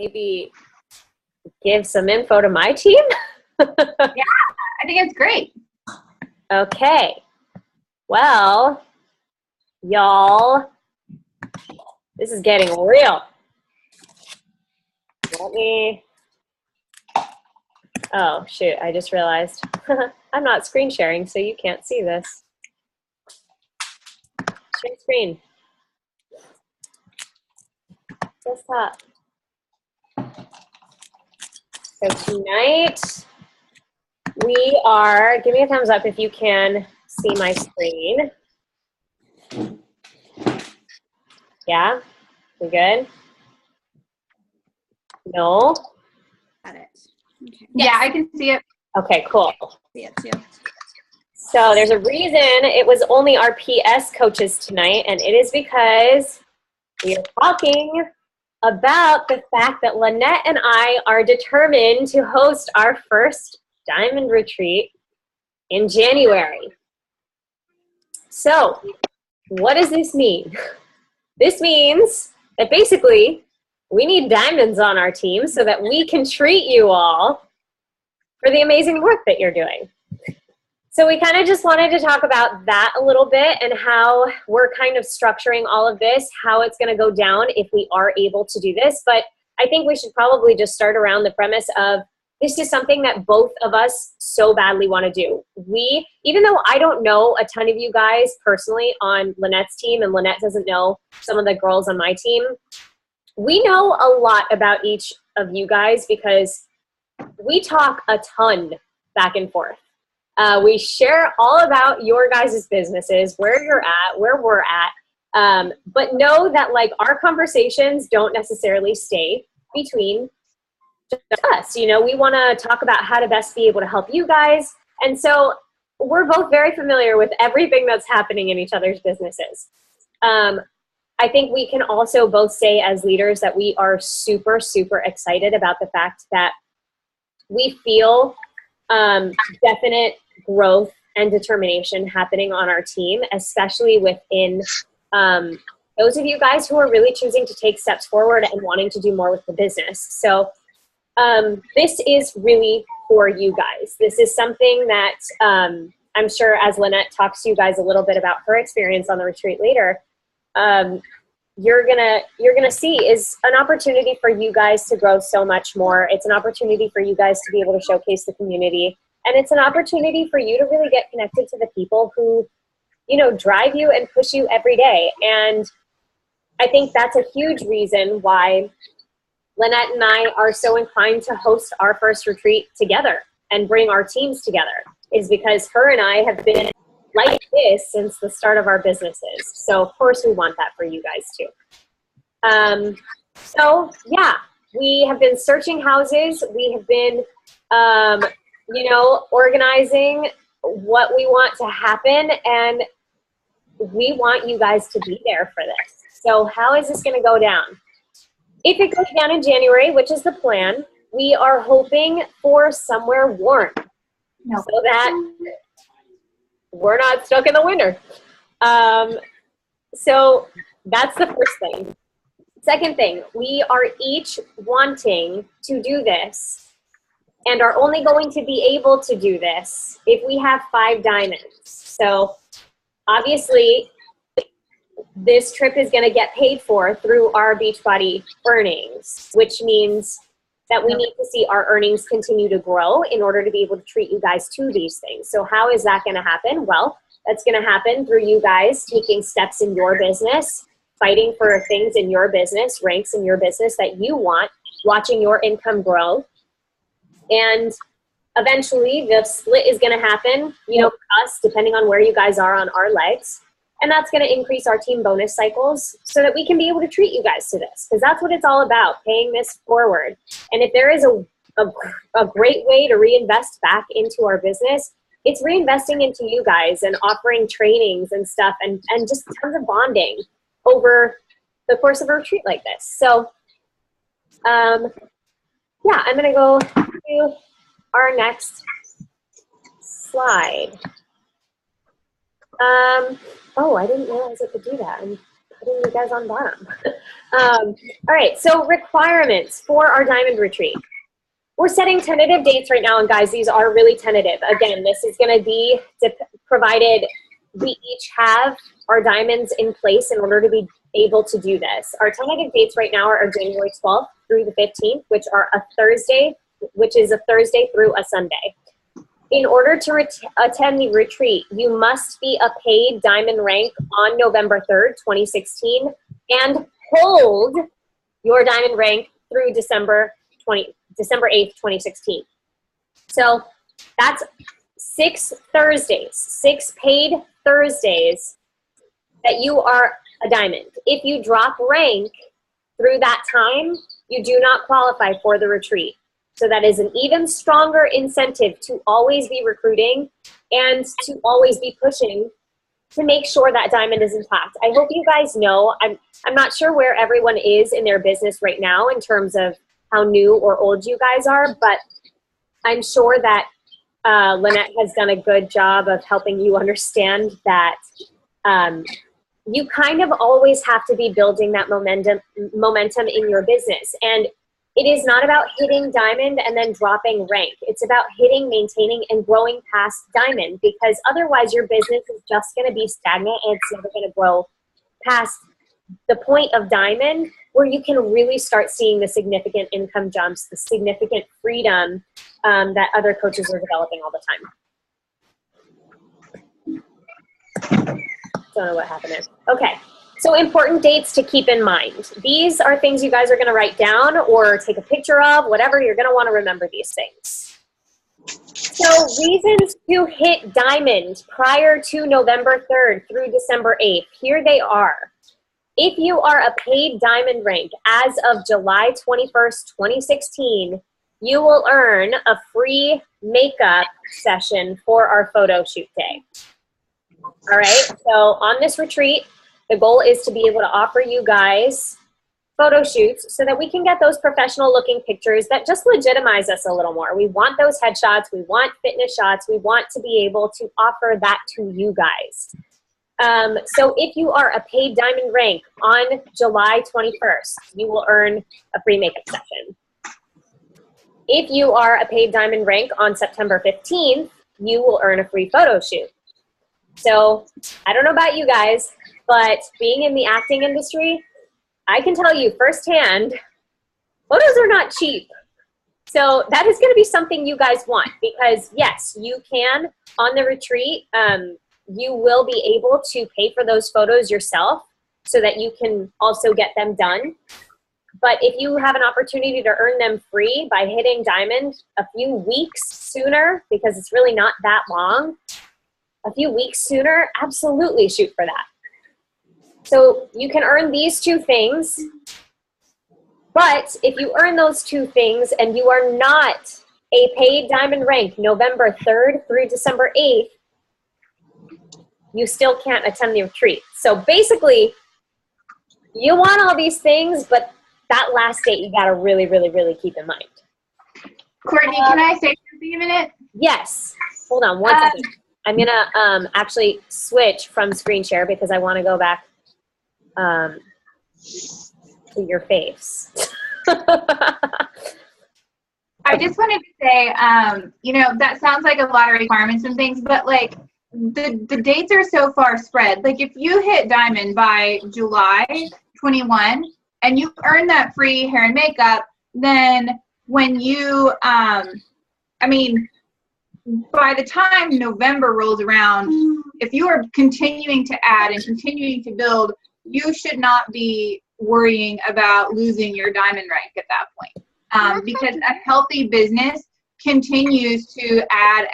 maybe give some info to my team? Yeah, I think it's great. Okay. Well, y'all, this is getting real. Oh, shoot, I just realized I'm not screen sharing, so you can't see this. Share screen. Desktop. So tonight, we are, give me a thumbs up if you can see my screen. Yeah? We good? No? Got it. Okay. Yeah, I can see it. Okay, cool. See it too. So there's a reason it was only our PS coaches tonight, and it is because we are talking about the fact that Lynette and I are determined to host our first Diamond Retreat in January. So what does this mean? This means that basically we need diamonds on our team so that we can treat you all for the amazing work that you're doing. So we kind of just wanted to talk about that a little bit and how we're kind of structuring all of this, how it's going to go down if we are able to do this. But I think we should probably just start around the premise of this is something that both of us so badly want to do. Even though I don't know a ton of you guys personally on Lynette's team, and Lynette doesn't know some of the girls on my team, we know a lot about each of you guys because we talk a ton back and forth. We share all about your guys' businesses, where you're at, where we're at, but know that like our conversations don't necessarily stay between just us. You know, we want to talk about how to best be able to help you guys. And so we're both very familiar with everything that's happening in each other's businesses. I think we can also both say as leaders that we are super, super excited about the fact that we feel definite growth and determination happening on our team, especially within those of you guys who are really choosing to take steps forward and wanting to do more with the business. So this is really for you guys. This is something that I'm sure as Lynette talks to you guys a little bit about her experience on the retreat later, you're gonna see is an opportunity for you guys to grow so much more. It's an opportunity for you guys to be able to showcase the community. And it's an opportunity for you to really get connected to the people who, you know, drive you and push you every day. And I think that's a huge reason why Lynette and I are so inclined to host our first retreat together and bring our teams together, is because her and I have been like this since the start of our businesses. So of course we want that for you guys too. So yeah, we have been searching houses. We have been, you know, organizing what we want to happen, and we want you guys to be there for this. So how is this going to go down? If it goes down in January, which is the plan, we are hoping for somewhere warm so that we're not stuck in the winter. So that's the first thing. Second thing, we are each wanting to do this and are only going to be able to do this if we have 5 diamonds. So obviously this trip is going to get paid for through our Beachbody earnings, which means that we need to see our earnings continue to grow in order to be able to treat you guys to these things. So how is that going to happen? Well, that's going to happen through you guys taking steps in your business, fighting for things in your business, ranks in your business that you want, watching your income grow. And eventually the split is going to happen, you know, for us, depending on where you guys are on our legs. And that's going to increase our team bonus cycles so that we can be able to treat you guys to this, because that's what it's all about, paying this forward. And if there is a great way to reinvest back into our business, it's reinvesting into you guys and offering trainings and stuff and just tons of bonding over the course of a retreat like this. So yeah, I'm going to go to our next slide. Oh, I didn't realize I could do that. I'm putting you guys on bottom. All right, so requirements for our diamond retreat. We're setting tentative dates right now, and guys, these are really tentative. Again, this is going to be provided we each have our diamonds in place in order to be able to do this. Our tentative dates right now are January 12th through the 15th, which are a Thursday, which is a Thursday through a Sunday. In order to attend the retreat, you must be a paid diamond rank on November 3rd, 2016, and hold your diamond rank through December 8th, 2016. So that's 6 Thursdays, 6 paid Thursdays that you are a diamond. If you drop rank through that time, you do not qualify for the retreat. So that is an even stronger incentive to always be recruiting and to always be pushing to make sure that diamond is intact. I hope you guys know, I'm not sure where everyone is in their business right now in terms of how new or old you guys are, but I'm sure that Lynette has done a good job of helping you understand that you kind of always have to be building that momentum in your business. And it is not about hitting diamond and then dropping rank. It's about hitting, maintaining, and growing past diamond, because otherwise your business is just going to be stagnant and it's never going to grow past the point of diamond where you can really start seeing the significant income jumps, the significant freedom that other coaches are developing all the time. Don't know what happened there. Okay. So important dates to keep in mind. These are things you guys are going to write down or take a picture of, whatever. You're going to want to remember these things. So reasons to hit diamond prior to November 3rd through December 8th. Here they are. If you are a paid diamond rank as of July 21st, 2016, you will earn a free makeup session for our photo shoot day. All right. So on this retreat, the goal is to be able to offer you guys photo shoots so that we can get those professional looking pictures that just legitimize us a little more. We want those headshots. We want fitness shots. We want to be able to offer that to you guys. So if you are a paid diamond rank on July 21st, you will earn a free makeup session. If you are a paid diamond rank on September 15th, you will earn a free photo shoot. So I don't know about you guys, but being in the acting industry, I can tell you firsthand, photos are not cheap. So that is going to be something you guys want, because yes, you can on the retreat, you will be able to pay for those photos yourself so that you can also get them done. But if you have an opportunity to earn them free by hitting diamond a few weeks sooner, because it's really not that long, a few weeks sooner, absolutely shoot for that. So you can earn these two things, but if you earn those two things and you are not a paid diamond rank November 3rd through December 8th, you still can't attend the retreat. So basically, you want all these things, but that last date you gotta really, really, really keep in mind. Courtney, can I say something a minute? Yes. Hold on one second. I'm gonna actually switch from screen share because I want to go back to your face. I just wanted to say, you know, that sounds like a lot of requirements and things, but like the dates are so far spread. Like if you hit diamond by July 21 and you earn that free hair and makeup, then when you, I mean, by the time November rolls around, if you are continuing to add and continuing to build, you should not be worrying about losing your diamond rank at that point. Because a healthy business continues to add,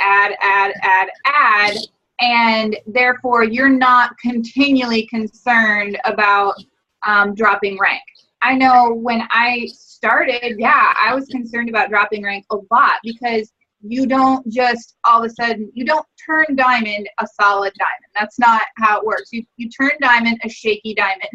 and therefore you're not continually concerned about dropping rank. I know when I started, yeah, I was concerned about dropping rank a lot, because you don't just all of a sudden, you don't turn diamond a solid diamond. That's not how it works. You turn diamond a shaky diamond.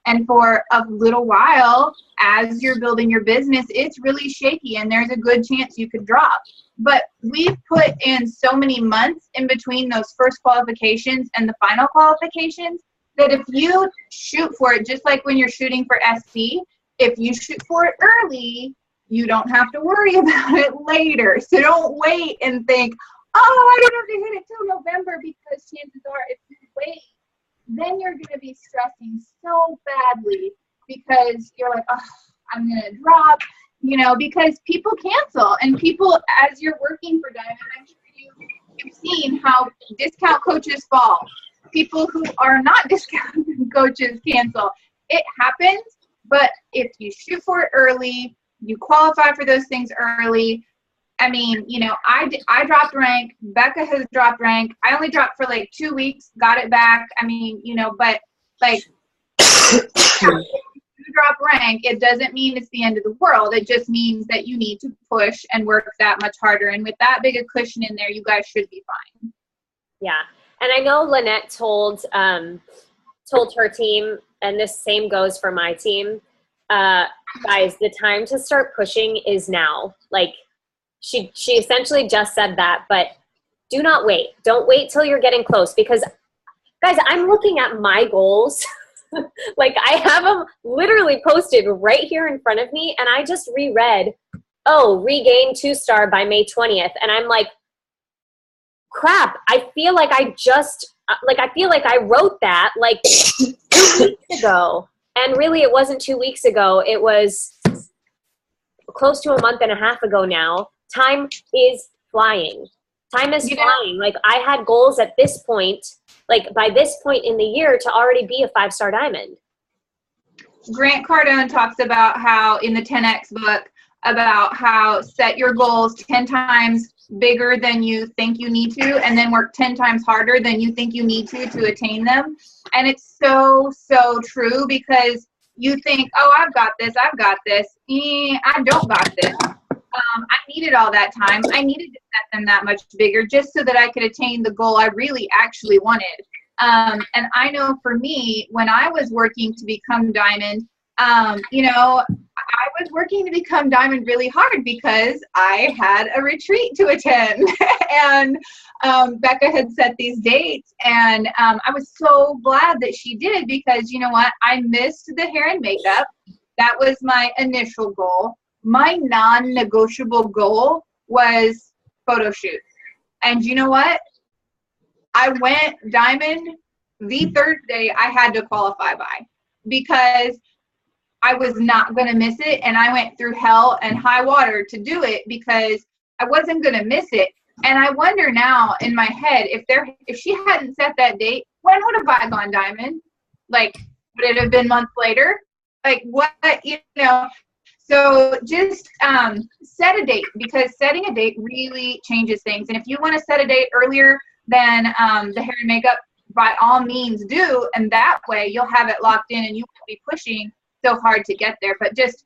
And for a little while, as you're building your business, it's really shaky and there's a good chance you could drop. But we've put in so many months in between those first qualifications and the final qualifications that if you shoot for it, just like when you're shooting for SC, if you shoot for it early, you don't have to worry about it later. So don't wait and think, oh, I don't have to hit it till November, because chances are if you wait, then you're going to be stressing so badly because you're like, oh, I'm going to drop, you know, because people cancel. And people, as you're working for Diamond, I'm sure you've seen how discount coaches fall. People who are not discount coaches cancel. It happens, but if you shoot for it early, you qualify for those things early. I mean, you know, I dropped rank. Becca has dropped rank. I only dropped for like 2 weeks, got it back. I mean, you know, but like, if you drop rank, it doesn't mean it's the end of the world. It just means that you need to push and work that much harder. And with that big a cushion in there, you guys should be fine. Yeah. And I know Lynette told her team, and this same goes for my team, guys, the time to start pushing is now. Like, she essentially just said that, but do not wait. Don't wait till you're getting close, because, guys, I'm looking at my goals. Like, I have them literally posted right here in front of me, and I just reread, oh, regain 2-star by May 20th. And I'm like, crap, I feel like I wrote that like 2 weeks ago. And really, it wasn't 2 weeks ago. It was close to a month and a half ago now. Time is flying. Time is flying. Like, I had goals at this point, like by this point in the year, to already be a 5-star diamond. Grant Cardone talks about how in the 10X book, about how set your goals 10 times bigger than you think you need to, and then work 10 times harder than you think you need to attain them. And it's so, so true, because you think, oh, I've got this. I don't got this. I needed all that time. I needed to set them that much bigger just so that I could attain the goal I really actually wanted. And I know for me, when I was working to become Diamond, you know, I was working to become Diamond really hard because I had a retreat to attend. And Becca had set these dates, and I was so glad that she did, because you know what? I missed the hair and makeup. That was my initial goal. My non-negotiable goal was photo shoot. And you know what? I went Diamond the Thursday I had to qualify by, because I was not going to miss it. And I went through hell and high water to do it, because I wasn't going to miss it. And I wonder now in my head, if she hadn't set that date, when would have I gone Diamond? Like, would it have been months later? Like, what, you know? So just set a date, because setting a date really changes things. And if you want to set a date earlier than the hair and makeup, by all means do. And that way you'll have it locked in and you won't be pushing so hard to get there. But just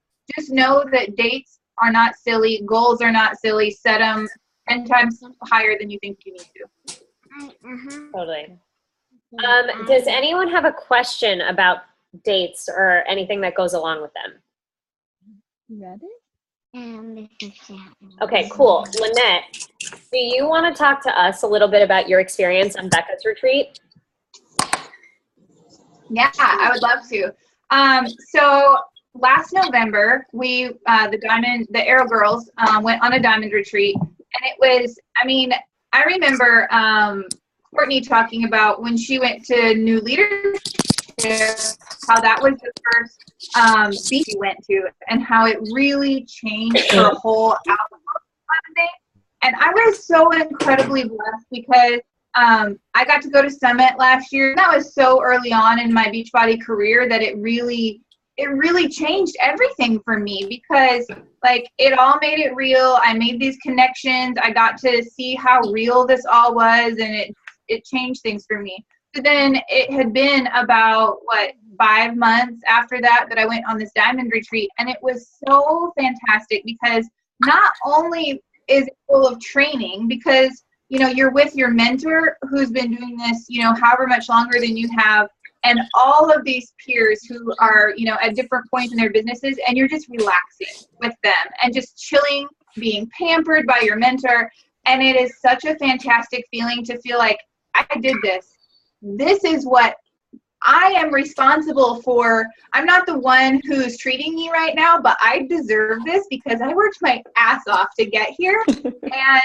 know that dates are not silly. Goals are not silly. Set them 10 times higher than you think you need to. Totally. Does anyone have a question about dates or anything that goes along with them? Okay, cool. Lynette, do you want to talk to us a little bit about your experience on Beccas retreat? Yeah, I would love to. So last November, we, the Aero Girls, went on a Diamond retreat, and it was, I mean, I remember Courtney talking about when she went to New Leadership, how that was the first beach she went to, and how it really changed her whole outlook on things. And I was so incredibly blessed, because I got to go to Summit last year. That was so early on in my Beachbody career that it really changed everything for me, because like it all made it real. I made these connections. I got to see how real this all was, and it changed things for me. So then it had been about 5 months after that I went on this Diamond retreat, and it was so fantastic, because not only is it full of training, because you know, you're with your mentor who's been doing this, you know, however much longer than you have, and all of these peers who are, you know, at different points in their businesses, and you're just relaxing with them and just chilling, being pampered by your mentor. And it is such a fantastic feeling to feel like, I did this. This is what I am responsible for, I'm not the one who's treating me right now, but I deserve this because I worked my ass off to get here. And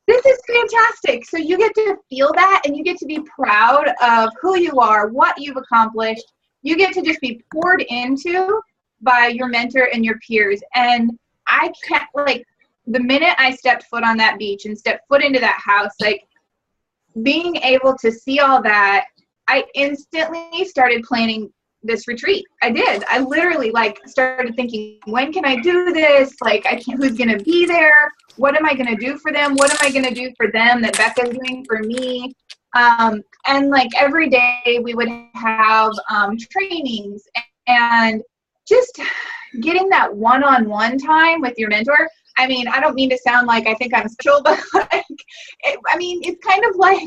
this is fantastic. So you get to feel that, and you get to be proud of who you are, what you've accomplished. You get to just be poured into by your mentor and your peers. And I can't, like, the minute I stepped foot on that beach and stepped foot into that house, like, being able to see all that, I instantly started planning this retreat. I did. I literally, like, started thinking, when can I do this? Like, I can't, who's going to be there? What am I going to do for them? What am I going to do for them that Beccas doing for me? And like every day we would have trainings and just getting that one-on-one time with your mentor. I mean, I don't mean to sound like I think I'm special, but like, it's kind of like,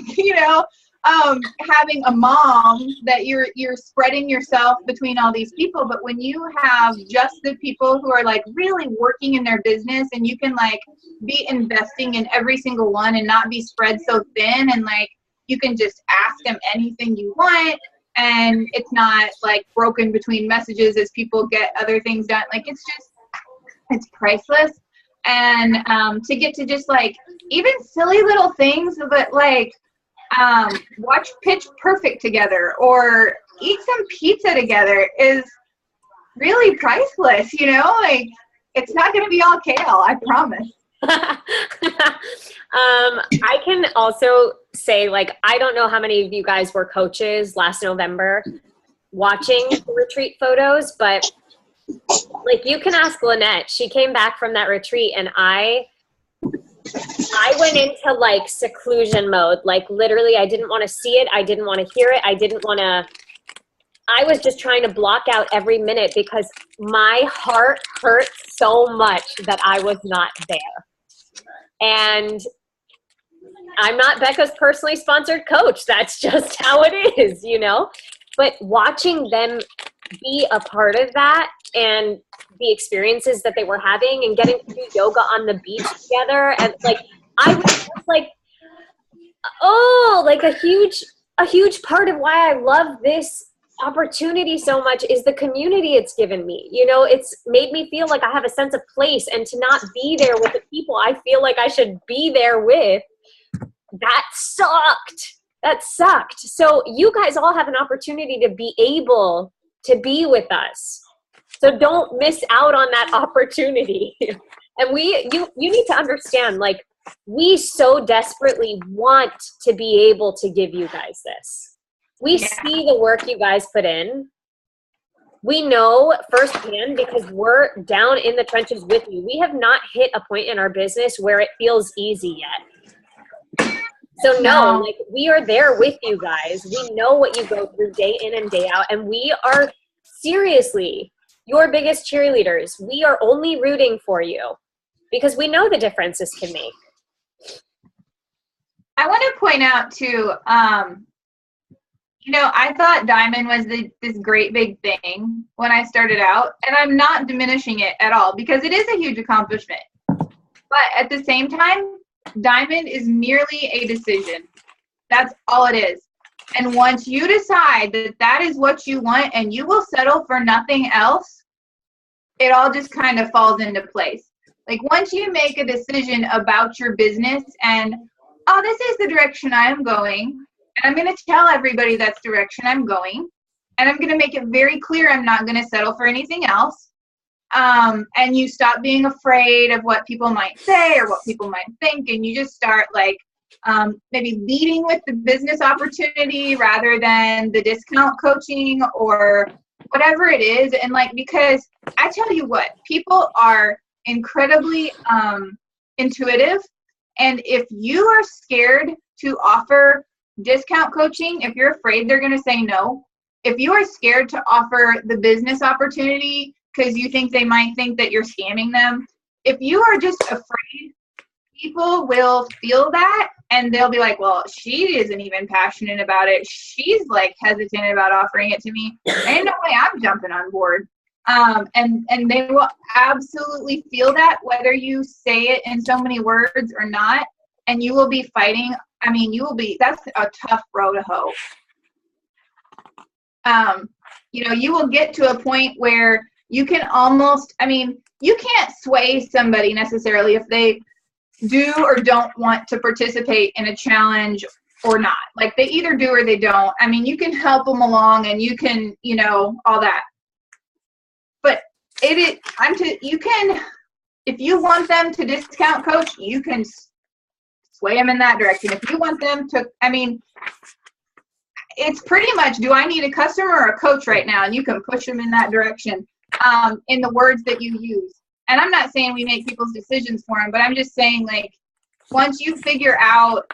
having a mom that you're spreading yourself between all these people. But when you have just the people who are like really working in their business, and you can like be investing in every single one and not be spread so thin, and like you can just ask them anything you want, and it's not like broken between messages as people get other things done. Like, it's priceless. And to get to just like even silly little things, but like watch Pitch Perfect together or eat some pizza together is really priceless, like it's not going to be all kale, I promise. I can also say, like, I don't know how many of you guys were coaches last November watching the retreat photos, but like, you can ask Lynette. She came back from that retreat, and I went into like seclusion mode. Like, literally, I didn't want to see it. I didn't want to hear it. I was just trying to block out every minute because my heart hurt so much that I was not there. And I'm not Beccas personally sponsored coach. That's just how it is, But watching them be a part of that and the experiences that they were having and getting to do yoga on the beach together, and like, I was just like, oh, like a huge part of why I love this opportunity so much is the community it's given me. It's made me feel like I have a sense of place, and to not be there with the people I feel like I should be there with, that sucked. So you guys all have an opportunity to be able to be with us. So don't miss out on that opportunity. And you need to understand, like, we so desperately want to be able to give you guys this. We see the work you guys put in. We know firsthand because we're down in the trenches with you. We have not hit a point in our business where it feels easy yet. So no, like, we are there with you guys. We know what you go through day in and day out, and we are seriously your biggest cheerleaders. We are only rooting for you because we know the difference this can make. I want to point out too, I thought Diamond was this great big thing when I started out, and I'm not diminishing it at all because it is a huge accomplishment. But at the same time, Diamond is merely a decision. That's all it is. And once you decide that that is what you want and you will settle for nothing else, it all just kind of falls into place. Like, once you make a decision about your business and, oh, this is the direction I am going, and I'm going to tell everybody that's the direction I'm going, and I'm going to make it very clear I'm not going to settle for anything else. And you stop being afraid of what people might say or what people might think, and you just start like maybe leading with the business opportunity rather than the discount coaching or whatever it is. And like, because I tell you what, people are incredibly intuitive, and if you are scared to offer discount coaching, if you're afraid they're going to say no, if you are scared to offer the business opportunity because you think they might think that you're scamming them, if you are just afraid, people will feel that, and they'll be like, well, she isn't even passionate about it. She's like hesitant about offering it to me. Ain't no way I'm jumping on board. And they will absolutely feel that, whether you say it in so many words or not, and you will be fighting. I mean, that's a tough row to hoe. You know, you will get to a point where you can almost, I mean, you can't sway somebody necessarily if they do or don't want to participate in a challenge or not. Like, they either do or they don't. I mean, you can help them along and you can, you know, all that. But you can, if you want them to discount coach, you can sway them in that direction. If you want them to, I mean, it's pretty much, do I need a customer or a coach right now? And you can push them in that direction in the words that you use. And I'm not saying we make people's decisions for them, but I'm just saying, like, once you figure out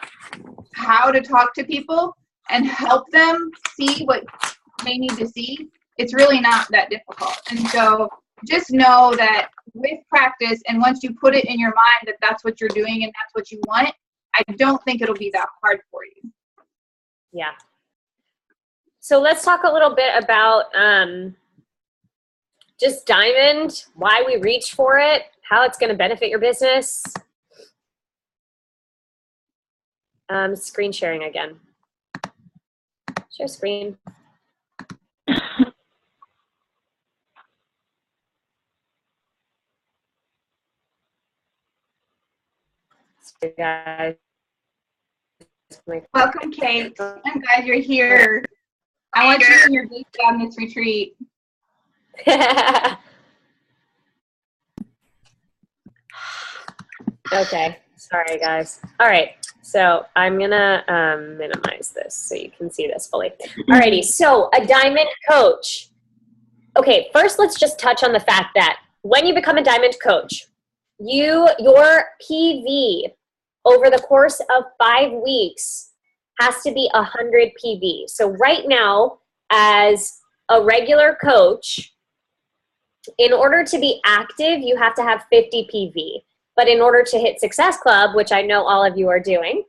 how to talk to people and help them see what they need to see, it's really not that difficult. And so just know that with practice, and once you put it in your mind that that's what you're doing and that's what you want, I don't think it'll be that hard for you. Yeah. So let's talk a little bit about just Diamond, why we reach for it, how it's going to benefit your business. Screen sharing again. Share screen. So guys, welcome, Kate. I'm glad you're here. I want you and your baby on this retreat. Okay, sorry guys. All right, so I'm gonna minimize this so you can see this fully. Alrighty, so a Diamond coach. Okay, first let's just touch on the fact that when you become a Diamond coach, your PV over the course of 5 weeks has to be 100 PV. So right now, as a regular coach, in order to be active, you have to have 50 PV. But in order to hit Success Club, which I know all of you are doing,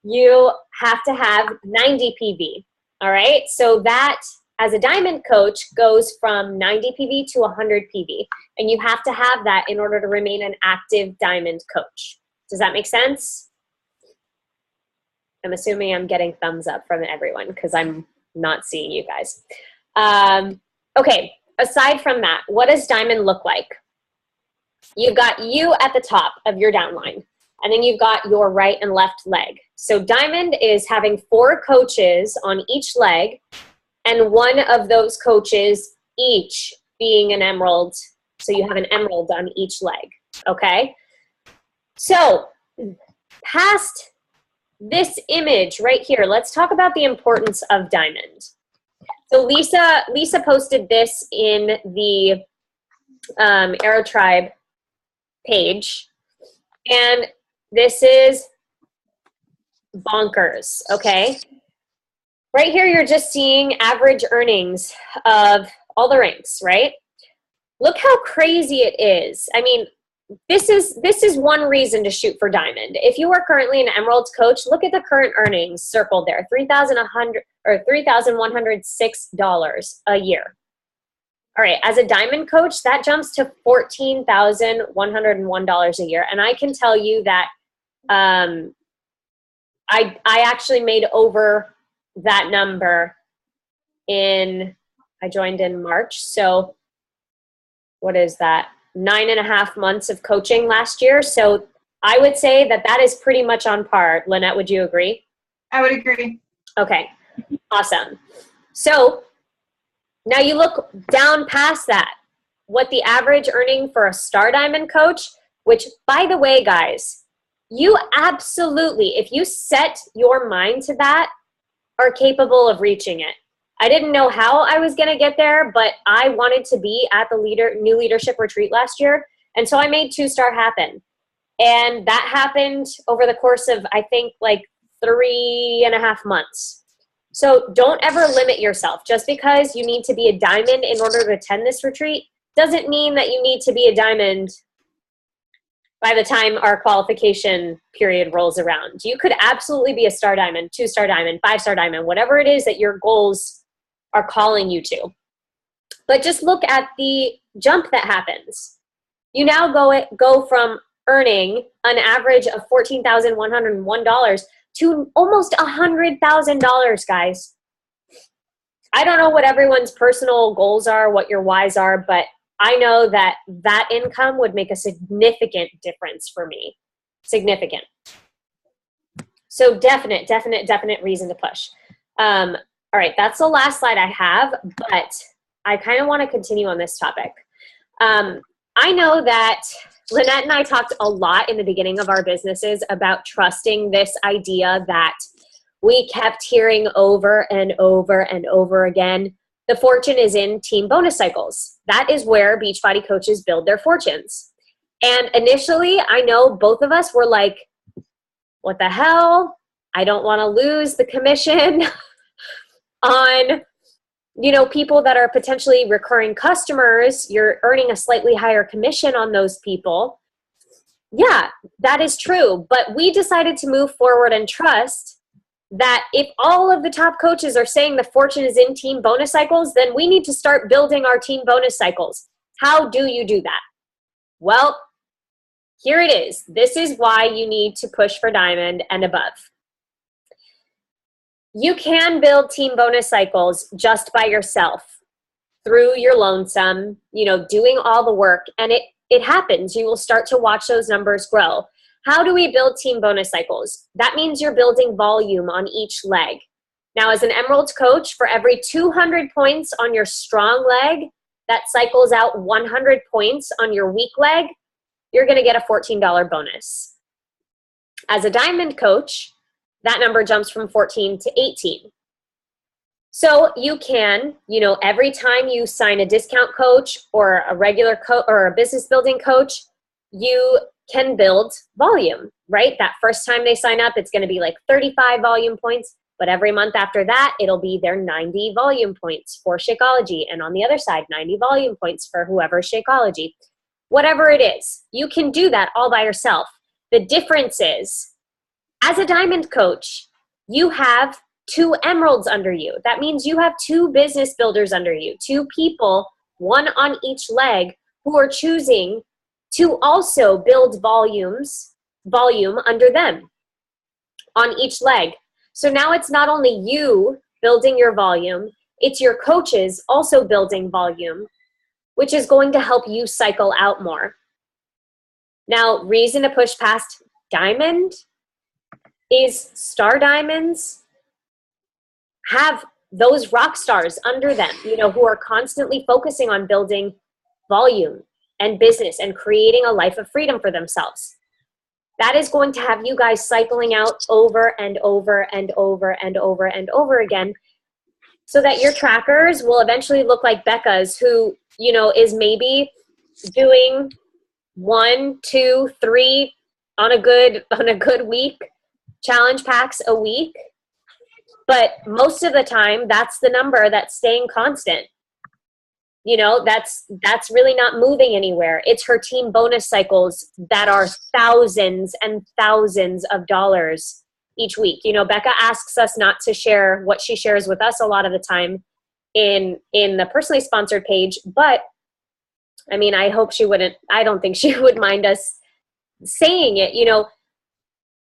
you have to have 90 PV. All right? So that, as a Diamond coach, goes from 90 PV to 100 PV. And you have to have that in order to remain an active Diamond coach. Does that make sense? I'm assuming I'm getting thumbs up from everyone because I'm not seeing you guys. Okay, aside from that, what does Diamond look like? You've got you at the top of your downline, and then you've got your right and left leg. So Diamond is having 4 coaches on each leg, and one of those coaches each being an emerald. So you have an emerald on each leg, okay? So past this image right here, let's talk about the importance of Diamond. So Lisa posted this in the Aero Tribe page, and this is bonkers, okay? Right here, you're just seeing average earnings of all the ranks, right? Look how crazy it is. I mean, this is one reason to shoot for Diamond. If you are currently an Emerald coach, look at the current earnings circled there, $3,106 a year. All right, as a Diamond coach, that jumps to $14,101 a year, and I can tell you that I actually made over that number I joined in March, so what is that? 9.5 months of coaching last year. So I would say that is pretty much on par. Lynette, would you agree? I would agree. Okay, awesome. So now you look down past that, what the average earning for a Star Diamond coach, which, by the way, guys, you absolutely, if you set your mind to that, are capable of reaching it. I didn't know how I was going to get there, but I wanted to be at the New Leadership Retreat last year, and so I made 2-star happen. And that happened over the course of, I think, like 3.5 months. So don't ever limit yourself. Just because you need to be a Diamond in order to attend this retreat doesn't mean that you need to be a Diamond by the time our qualification period rolls around. You could absolutely be a Star Diamond, 2-star Diamond, 5-star Diamond, whatever it is that your goals are calling you to. But just look at the jump that happens. You now go from earning an average of $14,101 to almost $100,000, guys. I don't know what everyone's personal goals are, what your whys are, but I know that that income would make a significant difference for me. Significant. So definite reason to push. All right, that's the last slide I have, but I kind of want to continue on this topic. I know that Lynette and I talked a lot in the beginning of our businesses about trusting this idea that we kept hearing over and over and over again. The fortune is in team bonus cycles. That is where Beachbody coaches build their fortunes. And initially, I know both of us were like, what the hell? I don't want to lose the commission on, you know, people that are potentially recurring customers. You're earning a slightly higher commission on those people. Yeah, that is true. But we decided to move forward and trust that if all of the top coaches are saying the fortune is in team bonus cycles, then we need to start building our team bonus cycles. How do you do that? Well, here it is. This is why you need to push for diamond and above. You can build team bonus cycles just by yourself through your lonesome, you know, doing all the work, and it happens. You will start to watch those numbers grow. How do we build team bonus cycles? That means you're building volume on each leg. Now, as an Emerald coach, for every 200 points on your strong leg, that cycles out 100 points on your weak leg, you're going to get a $14 bonus. As a diamond coach, that number jumps from 14 to 18. So you can, you know, every time you sign a discount coach or a regular coach or a business building coach, you can build volume, right? That first time they sign up, it's going to be like 35 volume points, but every month after that, it'll be their 90 volume points for Shakeology. And on the other side, 90 volume points for whoever Shakeology. Whatever it is, you can do that all by yourself. The difference is, as a diamond coach, you have 2 emeralds under you. That means you have 2 business builders under you, 2 people, one on each leg, who are choosing to also build volume under them on each leg. So now it's not only you building your volume, it's your coaches also building volume, which is going to help you cycle out more. Now, reason to push past diamond is star diamonds have those rock stars under them, you know, who are constantly focusing on building volume and business and creating a life of freedom for themselves. That is going to have you guys cycling out over and over and over and over and over again, so that your trackers will eventually look like Beccas, who, you know, is maybe doing 1, 2, 3 on a good week, challenge packs a week. But most of the time, that's the number that's staying constant. You know, that's really not moving anywhere. It's her team bonus cycles that are thousands and thousands of dollars each week. You know, Becca asks us not to share what she shares with us a lot of the time in the personally sponsored page, but I mean, I don't think she would mind us saying it. You know,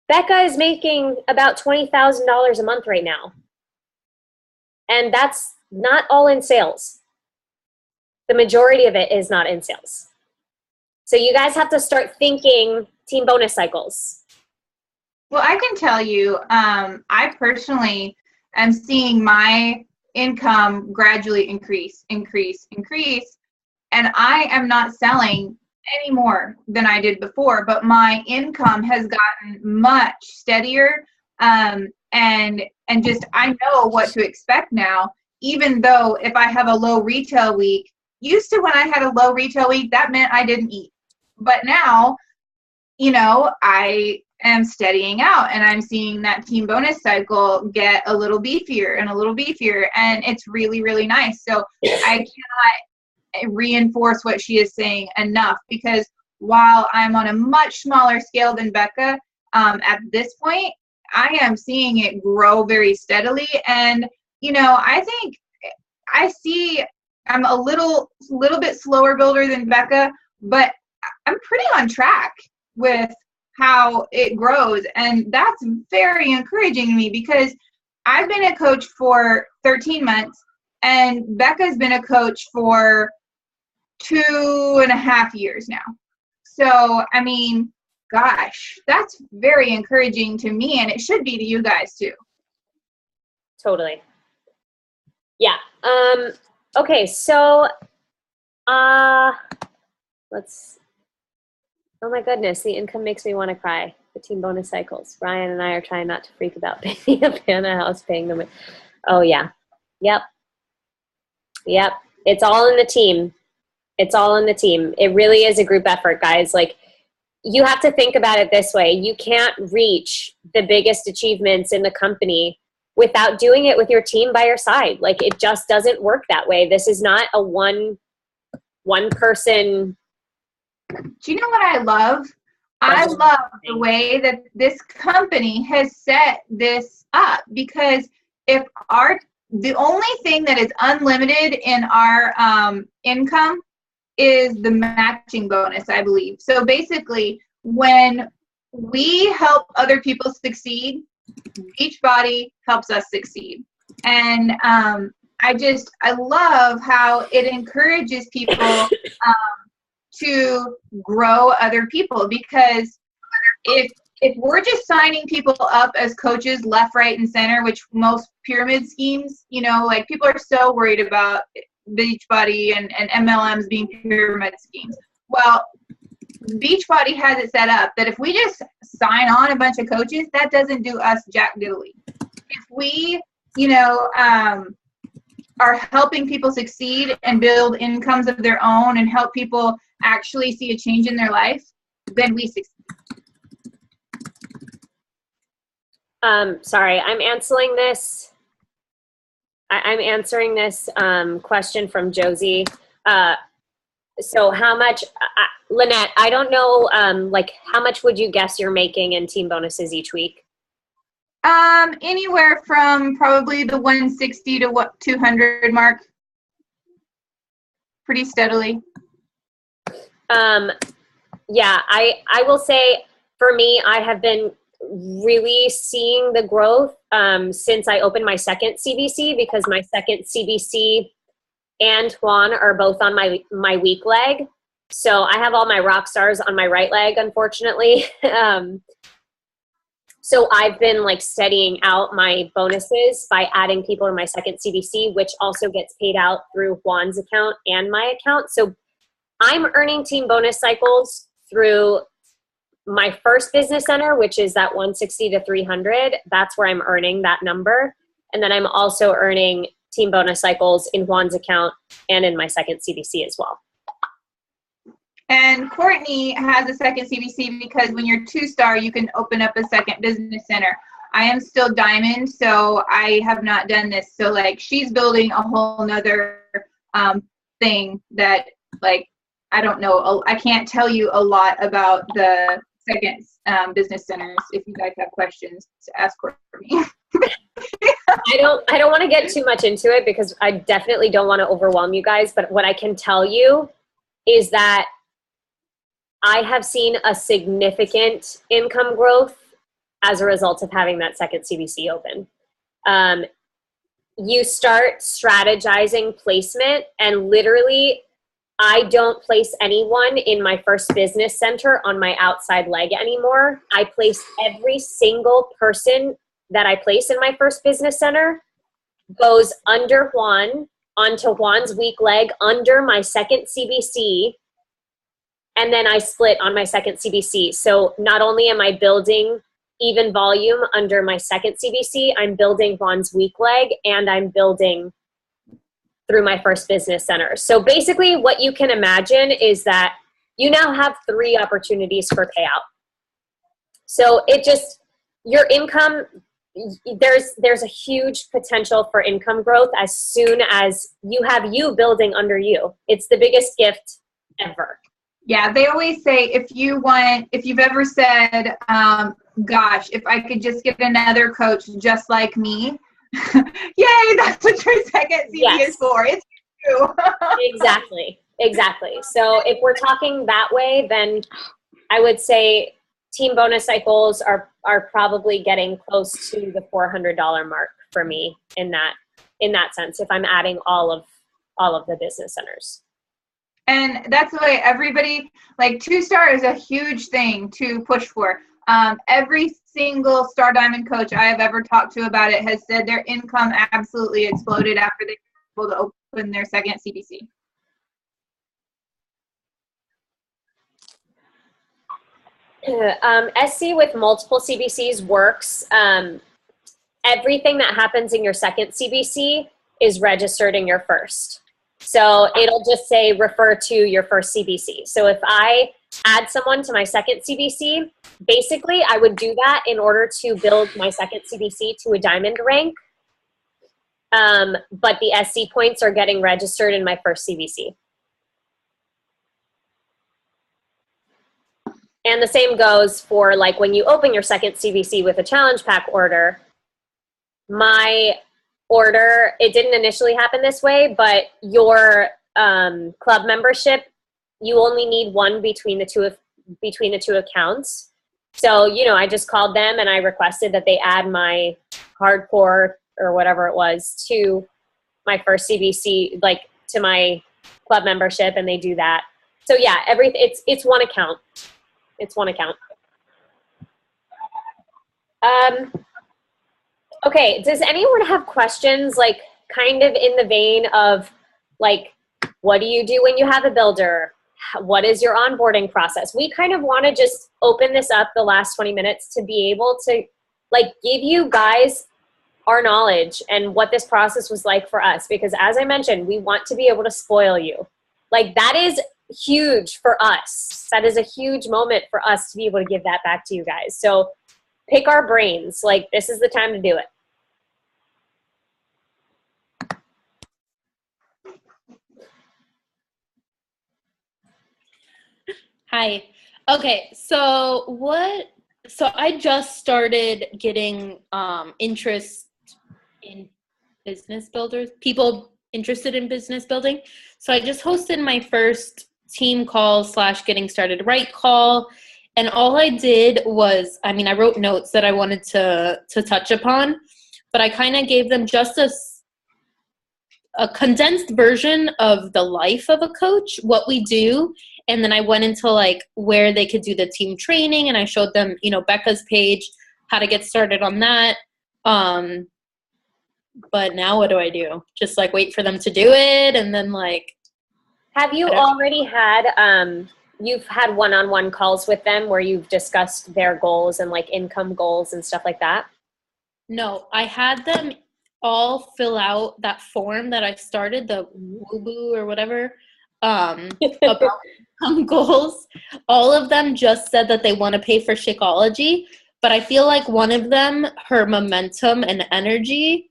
Becca is making about $20,000 a month right now. And that's not all in sales. The majority of it is not in sales. So you guys have to start thinking team bonus cycles. Well, I can tell you, I personally am seeing my income gradually increase. And I am not selling any more than I did before, but my income has gotten much steadier. And just, I know what to expect now, even though if I have a low retail week, used to when I had a low retail week, that meant I didn't eat. But now, you know, I am steadying out and I'm seeing that team bonus cycle get a little beefier and a little beefier. And it's really, really nice. So I cannot reinforce what she is saying enough, because while I'm on a much smaller scale than Becca, at this point, I am seeing it grow very steadily. And, you know, I think I'm a little bit slower builder than Becca, but I'm pretty on track with how it grows. And that's very encouraging to me, because I've been a coach for 13 months And Becca's been a coach for 2.5 years now. So, I mean, gosh, that's very encouraging to me, and it should be to you guys too. Totally. Yeah. Okay, so let's, oh my goodness, the income makes me want to cry. The team bonus cycles. Ryan and I are trying not to freak about paying up in a house, paying them. Oh yeah. Yep. It's all in the team. It's all in the team. It really is a group effort, guys. Like, you have to think about it this way. You can't reach the biggest achievements in the company without doing it with your team by your side. Like, it just doesn't work that way. This is not a one person. Do you know what I love? I love the way that this company has set this up, because if the only thing that is unlimited in our income is the matching bonus, I believe. So basically, when we help other people succeed, Beachbody helps us succeed. And I love how it encourages people to grow other people, because if we're just signing people up as coaches left, right, and center, which most pyramid schemes, like, people are so worried about Beachbody and MLMs being pyramid schemes. Well, Beachbody has it set up that if we just sign on a bunch of coaches, that doesn't do us jack diddly. If we, are helping people succeed and build incomes of their own and help people actually see a change in their life, then we succeed. Sorry, I'm answering this. I'm answering this question from Josie. So how much, Lynette, I don't know, like, how much would you guess you're making in team bonuses each week? Anywhere from probably the 160 to 200 mark. Pretty steadily. Yeah, I will say, for me, I have been really seeing the growth since I opened my second CBC, because my second CBC and Juan are both on my weak leg. So I have all my rock stars on my right leg, unfortunately. So I've been, like, steadying out my bonuses by adding people to my second CBC, which also gets paid out through Juan's account and my account. So I'm earning team bonus cycles through my first business center, which is that 160 to 300. That's where I'm earning that number. And then I'm also earning team bonus cycles in Juan's account and in my second CBC as well. And Courtney has a second CBC because when you're 2-star, you can open up a second business center. I am still diamond, so I have not done this. So, like, she's building a whole nother thing that, like, I don't know. I can't tell you a lot about the second business centers. If you guys have questions, to ask Courtney. I don't want to get too much into it, because I definitely don't want to overwhelm you guys. But what I can tell you is that I have seen a significant income growth as a result of having that second CBC open. You start strategizing placement, and literally, I don't place anyone in my first business center on my outside leg anymore. I place every single person that I place in my first business center goes under Juan, onto Juan's weak leg, under my second CBC, and then I split on my second CBC. So not only am I building even volume under my second CBC, I'm building Juan's weak leg, and I'm building through my first business center. So basically what you can imagine is that you now have 3 opportunities for payout. So it just, your income, there's a huge potential for income growth as soon as you have you building under you. It's the biggest gift ever. Yeah, they always say, if you've ever said, gosh, if I could just get another coach just like me, yay, that's what your second CD is for. It's you. Exactly. So if we're talking that way, then I would say team bonus cycles are probably getting close to the $400 mark for me in that in that sense if I'm adding all of the business centers. And that's the way everybody, like 2-star is a huge thing to push for. Every single Star Diamond coach I have ever talked to about it has said their income absolutely exploded after they were able to open their second CBC. SC with multiple CBCs works. Everything that happens in your second CBC is registered in your first. So it'll just say refer to your first CBC. So if I add someone to my second CBC, basically I would do that in order to build my second CBC to a diamond rank. But the SC points are getting registered in my first CBC. And the same goes for like when you open your second CBC with a challenge pack order. My order, it didn't initially happen this way, but your club membership, you only need one between the two accounts. So, you know, I just called them and I requested that they add my hardcore or whatever it was to my first CBC, like to my club membership, and they do that. So yeah, it's one account. It's one account. Okay, does anyone have questions, like kind of in the vein of like, what do you do when you have a builder? What is your onboarding process? We kind of want to just open this up the last 20 minutes to be able to like give you guys our knowledge and what this process was like for us. Because as I mentioned, we want to be able to spoil you. Like that is huge for us. That is a huge moment for us to be able to give that back to you guys. So pick our brains. Like this is the time to do it. Hi. Okay, so I just started getting interest in business builders, people interested in business building. So I just hosted my first team call / getting started right call. And all I did was, I mean, I wrote notes that I wanted to touch upon, but I kind of gave them just a condensed version of the life of a coach, what we do. And then I went into like where they could do the team training, and I showed them, you know, Beccas page, how to get started on that. But now what do I do? Just like wait for them to do it, and then like. Have you already had, you've had one-on-one calls with them where you've discussed their goals and like income goals and stuff like that? No, I had them all fill out that form that I started, the woo-boo or whatever, about income goals. All of them just said that they want to pay for Shakeology, but I feel like one of them, her momentum and energy,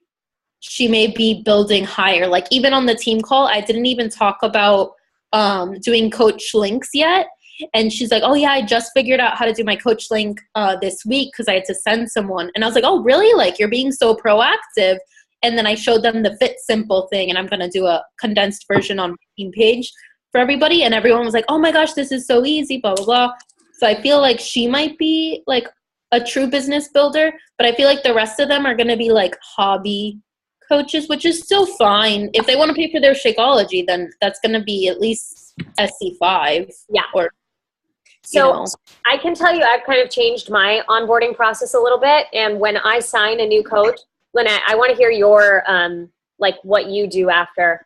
she may be building higher. Like even on the team call, I didn't even talk about doing coach links yet. And she's like, oh yeah, I just figured out how to do my coach link this week because I had to send someone. And I was like, oh really? Like you're being so proactive. And then I showed them the Fit Simple thing, and I'm going to do a condensed version on my team page for everybody. And everyone was like, oh my gosh, this is so easy, blah, blah, blah. So I feel like she might be like a true business builder, but I feel like the rest of them are going to be like hobby coaches, which is still fine. If they want to pay for their Shakeology, then that's going to be at least SC5. Yeah. Or, so I can tell you I've kind of changed my onboarding process a little bit. And when I sign a new coach, Lynnette, I want to hear your, like what you do after.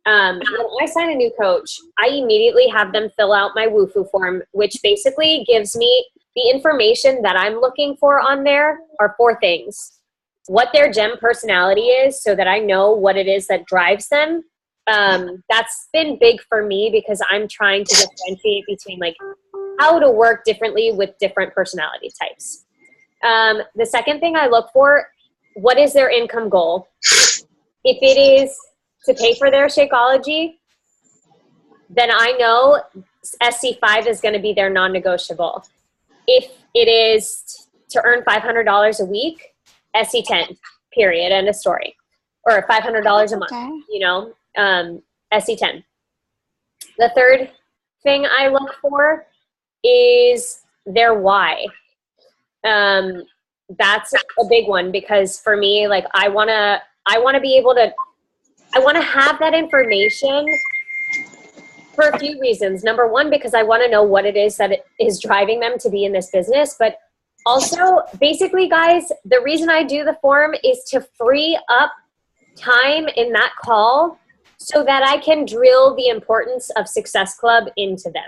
When I sign a new coach, I immediately have them fill out my WooFoo form, which basically gives me the information that I'm looking for on there are 4 things. What their gem personality is so that I know what it is that drives them. That's been big for me because I'm trying to differentiate between like how to work differently with different personality types. The second thing I look for, what is their income goal? If it is to pay for their Shakeology, then I know SC5 is going to be their non-negotiable. If it is to earn $500 a week, SC10, period, end of story. Or $500 a month, you know, SC10. The third thing I look for is their why. That's a big one because for me, like I want to I want to be able to, I want to have that information for a few reasons. Number one, because I want to know what it is that it is driving them to be in this business. But also, basically, guys, the reason I do the form is to free up time in that call so that I can drill the importance of Success Club into them.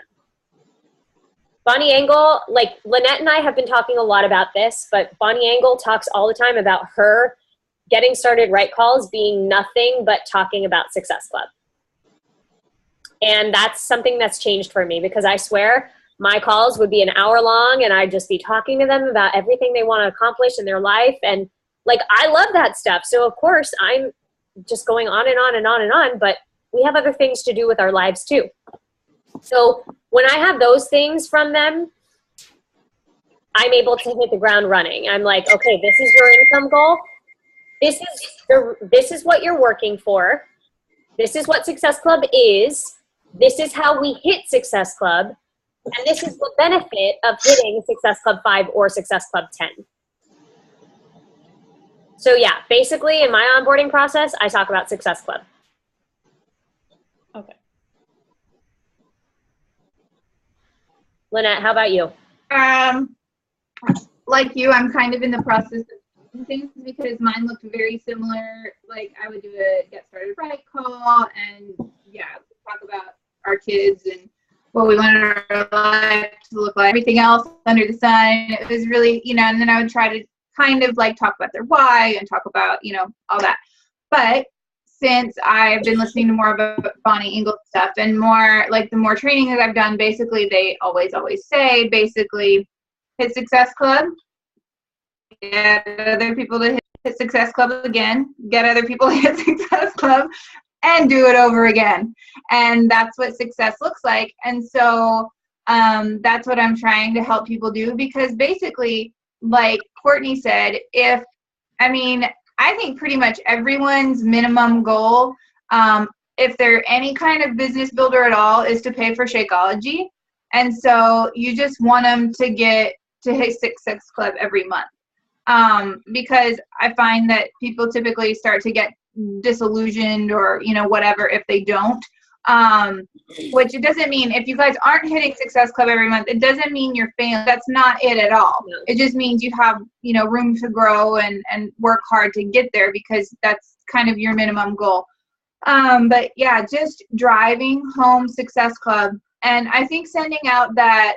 Bonnie Engel, like Lynette and I have been talking a lot about this, but Bonnie Engel talks all the time about her getting started right calls being nothing but talking about Success Club. And that's something that's changed for me, because I swear my calls would be an hour long and I'd just be talking to them about everything they want to accomplish in their life. And like, I love that stuff. So of course I'm just going on and on and on and on, but we have other things to do with our lives too. So when I have those things from them, I'm able to hit the ground running. I'm like, okay, this is your income goal. This is what you're working for. This is what Success Club is. This is how we hit Success Club. And this is the benefit of hitting Success Club 5 or Success Club 10. So yeah, basically in my onboarding process, I talk about Success Club. Okay. Lynette, how about you? Like you, I'm kind of in the process of doing things because mine looked very similar. Like I would do a get started right call and yeah, talk about our kids and what we wanted our life to look like, everything else under the sun. It was really, you know, and then I would try to kind of like talk about their why and talk about, you know, all that. But since I've been listening to more about Bonnie Engel stuff and more like the more training that I've done, basically they always say basically hit Success Club, get other people to hit Success Club again, get other people to hit Success Club, and do it over again. And that's what success looks like. And so that's what I'm trying to help people do, because basically, like Courtney said, I think pretty much everyone's minimum goal, if they're any kind of business builder at all, is to pay for Shakeology. And so you just want them to get to hit Success Club every month. Because I find that people typically start to get disillusioned or, you know, whatever if they don't. Which it doesn't mean, if you guys aren't hitting Success Club every month, it doesn't mean you're failing. That's not it at all. No. It just means you have, you know, room to grow and work hard to get there, because that's kind of your minimum goal. But yeah, just driving home Success Club. And I think sending out that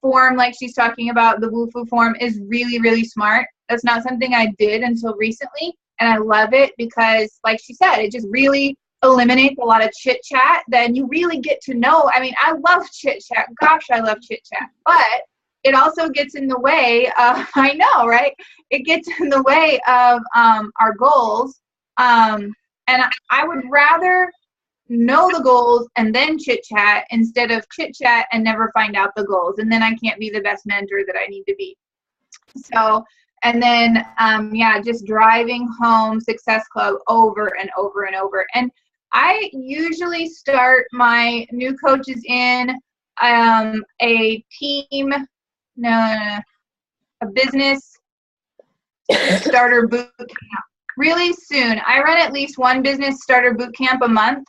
form, like she's talking about, the WooFoo form, is really, really smart. That's not something I did until recently. And I love it because, like she said, it just really eliminates a lot of chit chat. Then you really get to know. I mean, I love chit chat. Gosh, I love chit chat. But it also gets in the way of, I know, right? It gets in the way of our goals. And I would rather know the goals and then chit chat instead of chit chat and never find out the goals. And then I can't be the best mentor that I need to be. So, and then, yeah, just driving home Success Club over and over and over. And I usually start my new coaches in a business starter boot camp really soon. I run at least one business starter boot camp a month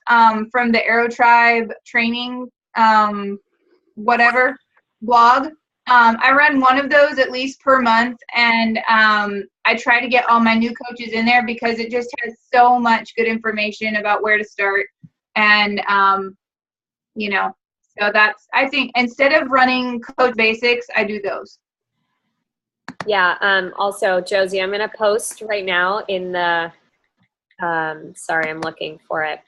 from the Aero Tribe training, whatever blog. I run one of those at least per month, and I try to get all my new coaches in there because it just has so much good information about where to start. And, you know, so that's, I think, instead of running Coach Basics, I do those. Yeah. Also, Josie, I'm going to post right now in the, sorry, I'm looking for it.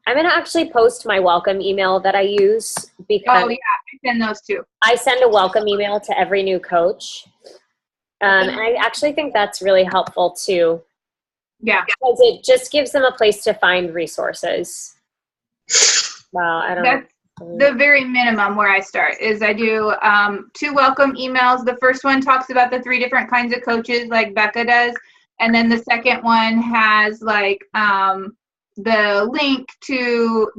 I'm going to actually post my welcome email that I use because I send those too. I send a welcome email to every new coach. And I actually think that's really helpful too. Yeah. Because it just gives them a place to find resources. Wow. I don't know. The very minimum where I start is I do 2 welcome emails. The first one talks about the 3 different kinds of coaches like Becca does. And then the second one has like the link to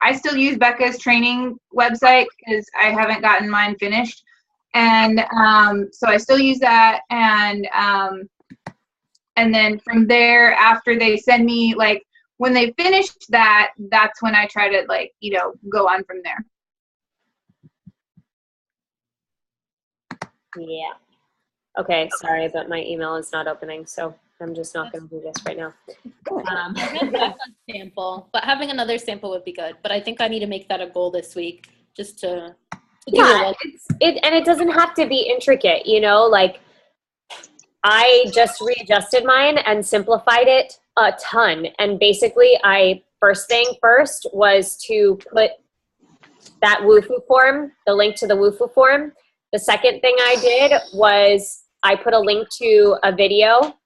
I still use Beccas training website because I haven't gotten mine finished. And so I still use that. And And then from there, after they send me, like, when they finished that, that's when I try to, like, you know, go on from there. Yeah. Okay, sorry, but my email is not opening, so I'm just not going to do this right now. I have Beccas sample, but having another sample would be good. But I think I need to make that a goal this week, just to do yeah, and it doesn't have to be intricate, you know, like I just readjusted mine and simplified it a ton. And basically first thing first was to put that Wufoo form, the link to the Wufoo form. The second thing I did was I put a link to a video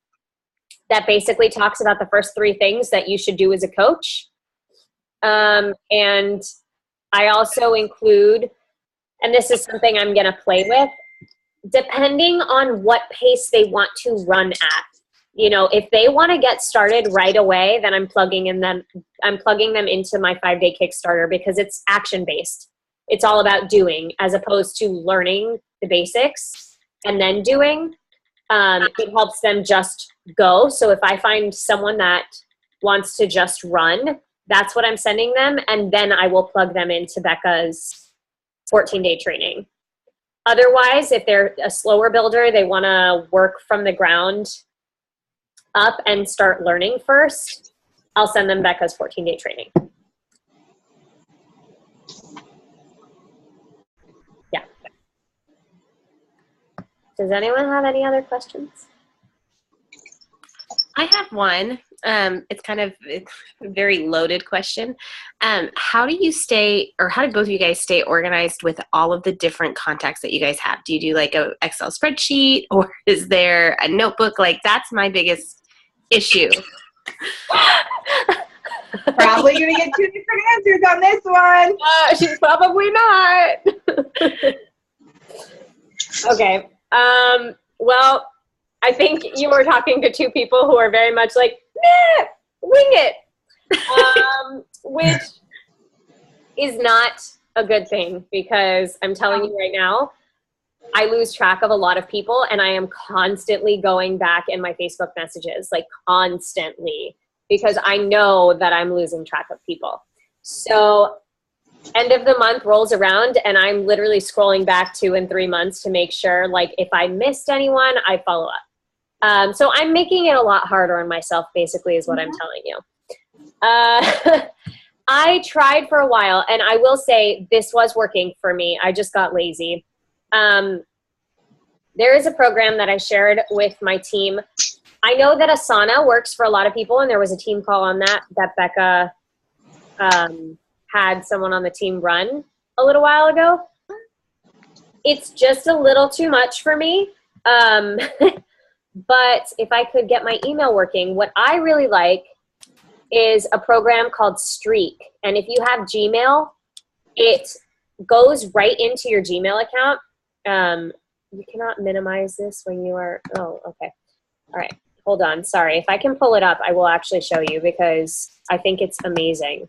that basically talks about the first 3 things that you should do as a coach. And I also include, and this is something I'm going to play with, depending on what pace they want to run at. You know, if they want to get started right away, then I'm plugging them into my 5-day Kickstarter because it's action-based. It's all about doing as opposed to learning the basics and then doing. It helps them just go. So if I find someone that wants to just run, that's what I'm sending them. And then I will plug them into Beccas 14-day training. Otherwise, if they're a slower builder, they want to work from the ground up and start learning first, I'll send them Beccas 14-day training. Yeah. Does anyone have any other questions? I have one. It's a very loaded question. How do you how do both of you guys stay organized with all of the different contacts that you guys have? Do you do like a Excel spreadsheet, or is there a notebook? Like, that's my biggest issue. Probably going to get 2 different answers on this one. She's probably not. Okay. Well, I think you were talking to 2 people who are very much like, nah, wing it, which is not a good thing because I'm telling you right now, I lose track of a lot of people and I am constantly going back in my Facebook messages, like constantly, because I know that I'm losing track of people. So end of the month rolls around and I'm literally scrolling back 2 and 3 months to make sure, like, if I missed anyone, I follow up. So I'm making it a lot harder on myself, basically, is what I'm telling you. I tried for a while, and I will say this was working for me. I just got lazy. There is a program that I shared with my team. I know that Asana works for a lot of people, and there was a team call on that Becca had someone on the team run a little while ago. It's just a little too much for me. But if I could get my email working, what I really like is a program called Streak. And if you have Gmail, it goes right into your Gmail account. You cannot minimize this when you are, oh, okay. All right, hold on, sorry. If I can pull it up, I will actually show you because I think it's amazing.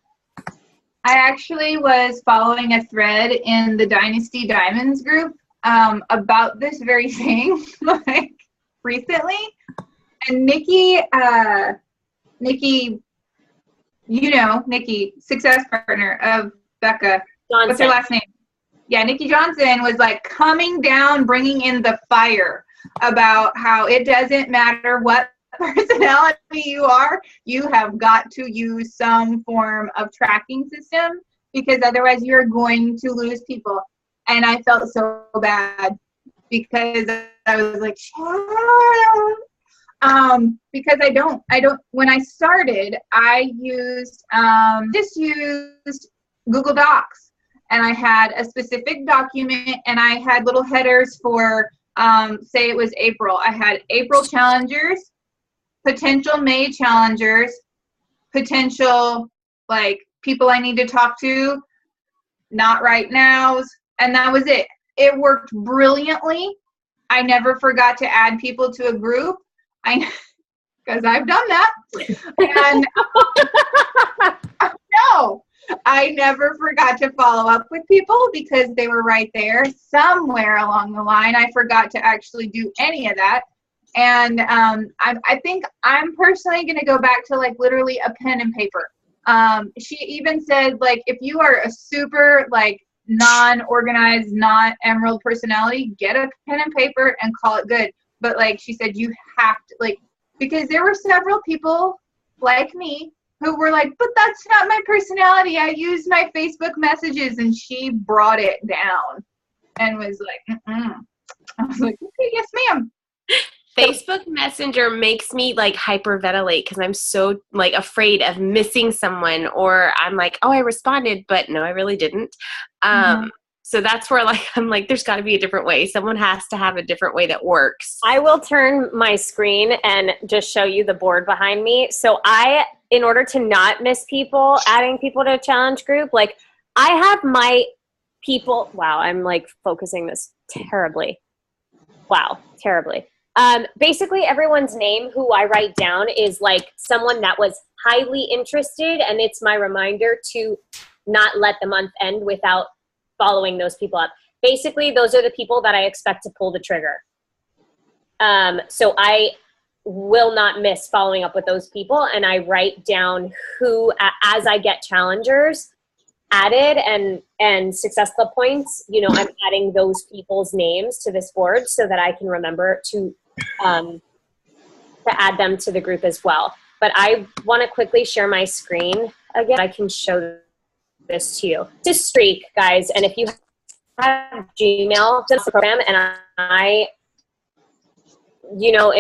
I actually was following a thread in the Dynasty Diamonds group about this very thing, like, recently. And Nikki, you know, Nikki, success partner of Becca. Johnson. What's her last name? Yeah, Nikki Johnson was like coming down, bringing in the fire about how it doesn't matter what personality you are, you have got to use some form of tracking system because otherwise you're going to lose people. And I felt so bad because I was like, because I don't, when I started, I used, just used Google Docs, and I had a specific document and I had little headers for, say it was April. I had April challengers, potential May challengers, potential, like, people I need to talk to, not right nows, and that was it. It worked brilliantly. I never forgot to add people to a group. Because I've done that. And no, I never forgot to follow up with people because they were right there. Somewhere along the line, I forgot to actually do any of that. And I think I'm personally going to go back to like literally a pen and paper. She even said, like, if you are a super like non-organized, not emerald personality, get a pen and paper and call it good. But like she said, you have to, like, because there were several people like me who were like, but that's not my personality. I use my Facebook messages. And she brought it down and was like, mm-mm. I was like, okay, yes, ma'am. Facebook Messenger makes me like hyperventilate because I'm so like afraid of missing someone, or I'm like, oh, I responded, but no, I really didn't. So that's where like I'm like, there's got to be a different way. Someone has to have a different way that works. I will turn my screen and just show you the board behind me. So in order to not miss people, adding people to a challenge group, like I have my people. Wow, I'm like focusing this terribly. Wow, terribly. Basically everyone's name who I write down is like someone that was highly interested, and it's my reminder to not let the month end without following those people up. Basically, those are the people that I expect to pull the trigger. So I will not miss following up with those people, and I write down who, as I get challengers added and success club points, you know, I'm adding those people's names to this board so that I can remember to add them to the group as well. But I want to quickly share my screen again. I can show this to you. It's a streak, guys, and if you have Gmail, just the program, and I, you know,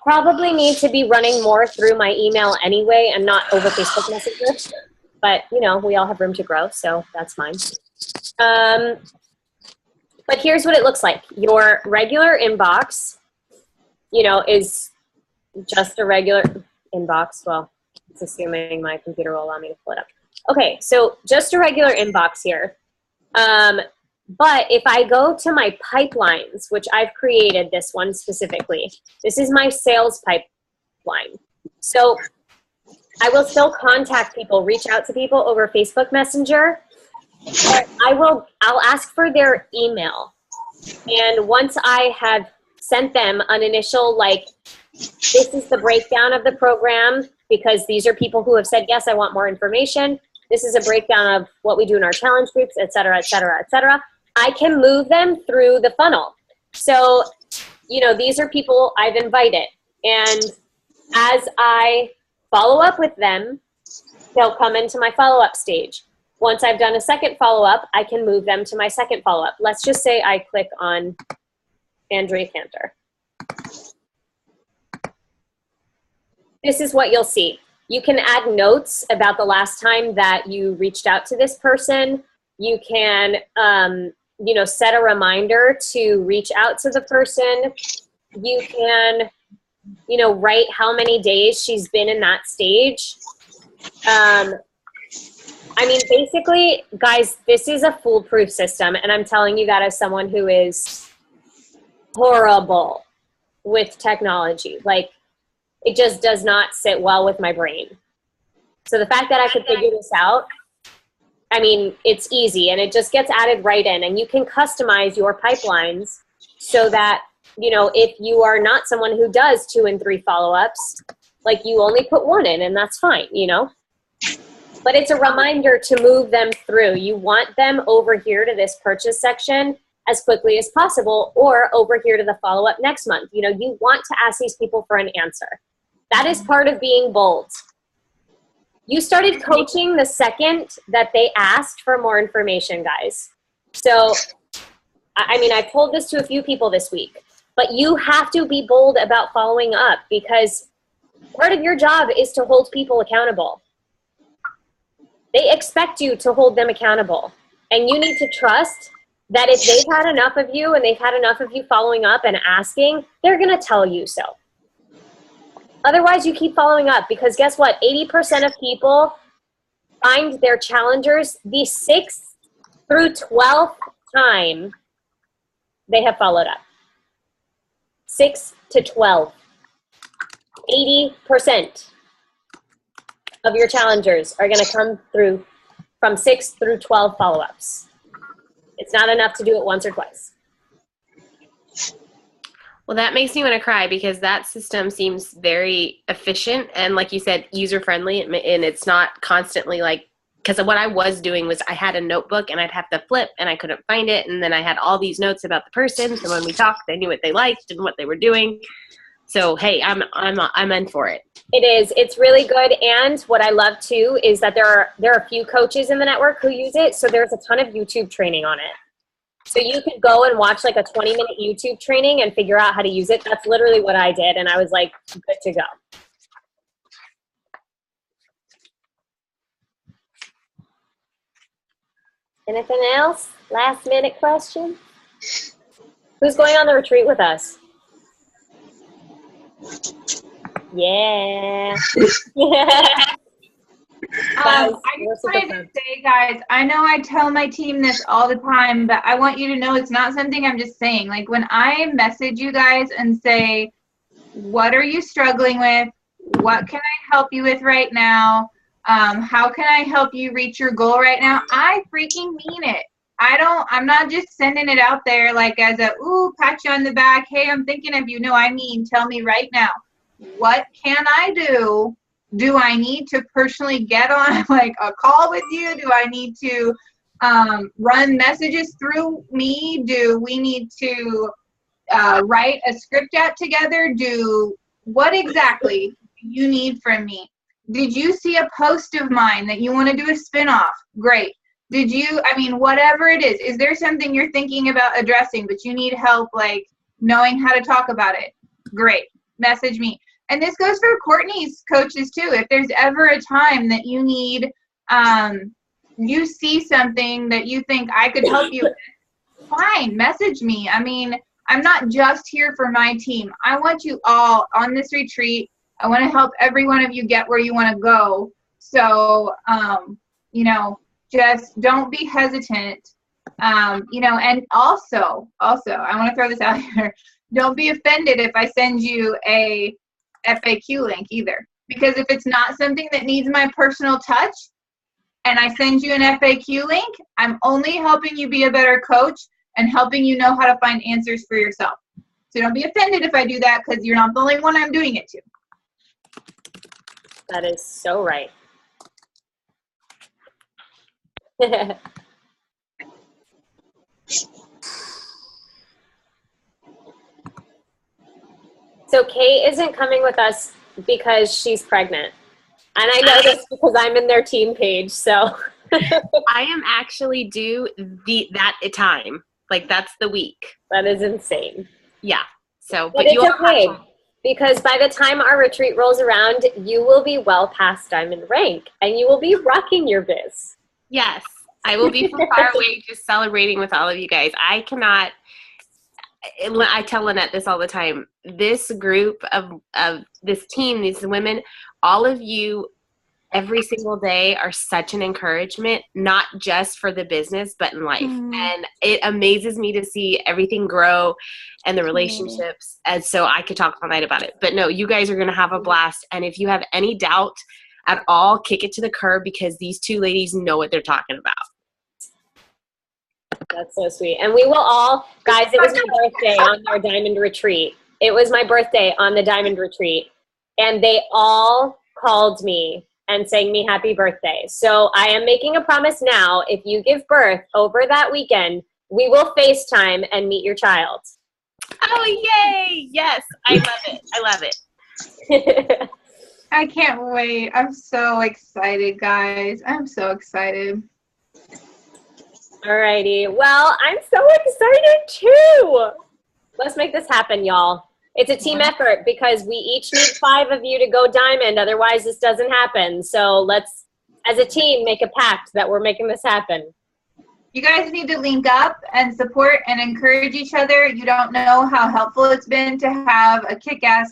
probably need to be running more through my email anyway and not over Facebook Messenger. But, you know, we all have room to grow, so that's fine. But here's what it looks like. Your regular inbox, you know, is just a regular inbox. Well, it's assuming my computer will allow me to pull it up. Okay, so just a regular inbox here. But if I go to my pipelines, which I've created this one specifically, this is my sales pipeline. So I will still contact people, reach out to people over Facebook Messenger, but I'll ask for their email. And once I have sent them an initial, like, this is the breakdown of the program, because these are people who have said, yes, I want more information. This is a breakdown of what we do in our challenge groups, et cetera, et cetera, et cetera. I can move them through the funnel. So, you know, these are people I've invited. And as I follow up with them, they'll come into my follow-up stage. Once I've done a second follow-up, I can move them to my second follow-up. Let's just say I click on Andrea Cantor. This is what you'll see. You can add notes about the last time that you reached out to this person. You can, you know, set a reminder to reach out to the person. You can, you know, write how many days she's been in that stage. I mean, basically, guys, this is a foolproof system, and I'm telling you that as someone who is horrible with technology. Like, it just does not sit well with my brain. So the fact that I could figure this out, I mean, it's easy, and it just gets added right in, and you can customize your pipelines so that, you know, if you are not someone who does 2 and 3 follow-ups, like, you only put 1 in, and that's fine, you know? But it's a reminder to move them through. You want them over here to this purchase section as quickly as possible, or over here to the follow-up next month. You know, you want to ask these people for an answer. That is part of being bold. You started coaching the second that they asked for more information, guys. So, I mean, I've told this to a few people this week, but you have to be bold about following up, because part of your job is to hold people accountable. They expect you to hold them accountable. And you need to trust that if they've had enough of you and they've had enough of you following up and asking, they're going to tell you so. Otherwise, you keep following up, because guess what? 80% of people find their challengers the 6th through 12th time they have followed up. 6 to 12. 80% of your challengers are going to come through from 6 through 12 follow-ups. It's not enough to do it once or twice. Well, that makes me want to cry because that system seems very efficient and, like you said, user-friendly, and it's not constantly like, because what I was doing was I had a notebook and I'd have to flip and I couldn't find it, and then I had all these notes about the person, so when we talked, they knew what they liked and what they were doing. So, hey, I'm in for it. It is. It's really good. And what I love too is that there are a few coaches in the network who use it, so there's a ton of YouTube training on it. So you could go and watch like a 20-minute YouTube training and figure out how to use it. That's literally what I did, and I was like, good to go. Anything else? Last minute question? Who's going on the retreat with us? Yeah. I just wanted to say, guys, I know I tell my team this all the time, but I want you to know it's not something I'm just saying. Like when I message you guys and say, what are you struggling with? What can I help you with right now? How can I help you reach your goal right now? I freaking mean it. I'm not just sending it out there like as a, ooh, pat you on the back. Hey, I'm thinking of you. No, I mean, tell me right now, what can I do? Do I need to personally get on like a call with you? Do I need to run messages through me? Do we need to write a script out together? What exactly do you need from me? Did you see a post of mine that you want to do a spin-off? Great. Whatever it is there something you're thinking about addressing, but you need help like knowing how to talk about it? Great. Message me. And this goes for Courtney's coaches too. If there's ever a time that you need, you see something that you think I could help you with, fine, message me. I mean, I'm not just here for my team. I want you all on this retreat. I want to help every one of you get where you want to go. So, just don't be hesitant. And also, I want to throw this out here. Don't be offended if I send you a FAQ link either. Because if it's not something that needs my personal touch and I send you an FAQ link, I'm only helping you be a better coach and helping you know how to find answers for yourself. So don't be offended if I do that because you're not the only one I'm doing it to. That is so right. So Kate isn't coming with us because she's pregnant. And I know this because I'm in their team page, so. I am actually due that time. Like, that's the week. That is insane. Yeah. So, but it's okay. Because by the time our retreat rolls around, you will be well past diamond rank, and you will be rocking your biz. Yes. I will be from far away just celebrating with all of you guys. I tell Lynette this all the time. This group of this team, these women, all of you every single day are such an encouragement, not just for the business, but in life. And it amazes me to see everything grow and the relationships. And so I could talk all night about it. But no, you guys are going to have a blast. And if you have any doubt at all, kick it to the curb because these two ladies know what they're talking about. That's so sweet. And we will all, guys, it was my birthday on our diamond retreat. It was my birthday on the diamond retreat. And they all called me and sang me happy birthday. So I am making a promise now. If you give birth over that weekend, we will FaceTime and meet your child. Oh, yay. Yes. I love it. I love it. I can't wait. I'm so excited, guys. I'm so excited. Alrighty. Well, I'm so excited too. Let's make this happen, y'all. It's a team effort because we each need 5 of you to go diamond. Otherwise, this doesn't happen. So let's, as a team, make a pact that we're making this happen. You guys need to link up and support and encourage each other. You don't know how helpful it's been to have a kick-ass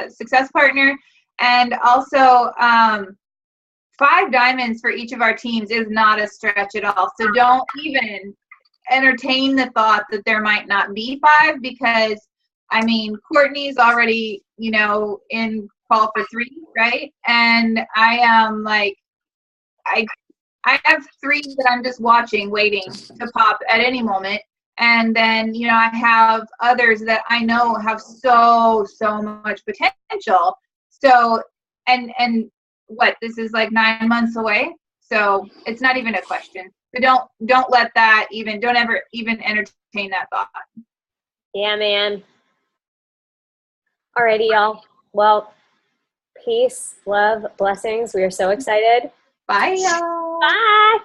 success partner. And also, 5 diamonds for each of our teams is not a stretch at all. So don't even entertain the thought that there might not be 5 because, I mean, Courtney's already, in qual for 3, right? And I am I have 3 that I'm just watching, waiting to pop at any moment. And then, you know, I have others that I know have so much potential. So, and what, this is like 9 months away. So it's not even a question. So don't let that don't ever even entertain that thought. Yeah, man. Alrighty, y'all. Well, peace, love, blessings. We are so excited. Bye, y'all. Bye.